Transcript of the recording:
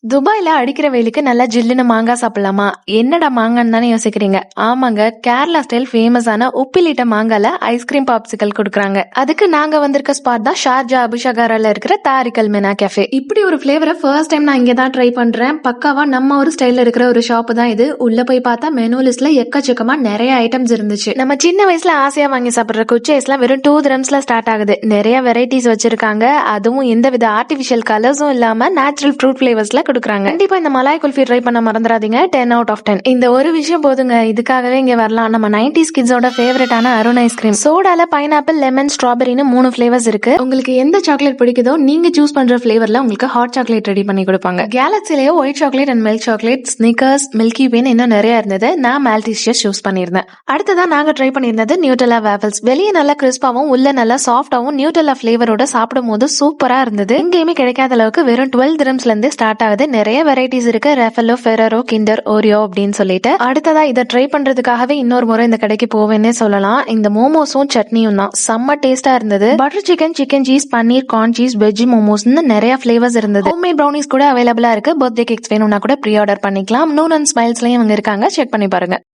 துபாய்ல அடிக்கிற வெயிலுக்கு நல்லா ஜில்லுன்னு மாங்காய் சாப்பிடலாமா? என்னடா மாங்கான்னு தானே யோசிக்கிறீங்க. ஆமாங்க, கேரளா ஸ்டைல் ஃபேமஸான உப்பிலிட்ட மாங்கால ஐஸ்கிரீம் பாப்சிக்கல் கொடுக்குறாங்க. அதுக்கு நாங்க வந்திருக்க ஸ்பாட் தான் ஷார்ஜா அபிஷகாரால இருக்கிற தாரிகல் மெனா கேஃபே. இப்படி ஒரு ஃபிளேவரை ஃபர்ஸ்ட் டைம் நான் இங்க தான் ட்ரை பண்றேன். பக்காவா நம்ம ஒரு ஸ்டைல்ல இருக்கிற ஒரு ஷாப் தான் இது. உள்ள போய் பார்த்தா மெனு லிஸ்ட்ல எக்கச்சக்கமா நிறைய ஐட்டம்ஸ் இருந்துச்சு. நம்ம சின்ன வயசுல ஆசையா வாங்கி சாப்பிடுற குச்சைஸ்லாம் வெறும் 2 dirhamsல ஸ்டார்ட் ஆகுது. நிறைய வெரைட்டிஸ் வச்சிருக்காங்க. அதுவும் எந்த வித ஆர்டிபிஷியல் கலர்ஸும் இல்லாம நேச்சுரல் ஃப்ரூட் ஃபிளேவர்ஸ்ல கொடுக்குறாங்க. கண்டிப்பா இந்த மலாய் குல்ஃபி ட்ரை பண்ண மறந்துடாதீங்க. 10 out of 10. இந்த ஒரு விஷயம் போதுங்க, இதுக்காகவே இங்க வரலாம். நம்ம 90s கிட்ஸோட ஃபேவரட்டான அருண் ஐஸ்கிரீம். சோடால பைனாப்பிள், லெமன், ஸ்ட்ராபெரின்னு 3 ஃபிளேவர்ஸ் இருக்கு. உங்களுக்கு எந்த சாக்லேட் பிடிக்குதோ நீங்க சூஸ் பண்ற ஃபிளேவர்ல உங்களுக்கு ஹாட் சாக்லேட் ரெடி பண்ணி கொடுப்பாங்க. கேலக்ஸிலேயே white chocolate and milk chocolate, Snickers, Milky Way இன்னும் நிறைய இருந்தது. நான் மால்டிஷியஸ் சூஸ் பண்ணியிருந்தேன். அடுத்ததான் நாங்க ட்ரை பண்ணியிருந்தது நியூட்டெல்லா வேஃபிள்ஸ். வெளியே நல்லா கிறிஸ்பாவும் உள்ள நல்லா சாஃப்டாவும் நியூட்டெல்லா ஃபிளேவரோட சாப்பிடும் போது சூப்பரா இருந்தது. எங்கேயுமே கிடைக்காத அளவுக்கு வெறும் 12 dirhamsல இருந்து ஸ்டார்ட் ஆகுது. நிறைய வெரைட்டிஸ் இருக்கு. ரெஃபலோ, ஃபெரரோ, கிண்டர், ஓரியோ அப்படின்னு சொல்லிட்டு. அடுத்ததா இதை ட்ரை பண்றதுக்காகவே இன்னொரு முறை இந்த கடைக்கு போவேன்னே சொல்லலாம். இந்த மோமோஸும் சட்னியும் தான் செம்ம டேஸ்டா இருந்தது. பட்டர் சிக்கன், சிக்கன் சீஸ், பன்னீர், கார்ன் சீஸ், வெஜ் மோமோஸ்னு நிறைய ஃபிளேவர்ஸ் இருந்தது. ஹோம்மேட் ப்ரௌனிஸ் கூட அவைலபிளா இருக்கு. பர்த்டே கேக்ஸ் வேணும்னா கூட ப்ரீ ஆர்டர் பண்ணிக்கலாம். நூன் அண்ட் ஸ்மைல்ஸ்லயும் இவங்க இருக்காங்க, செக் பண்ணி பாருங்க.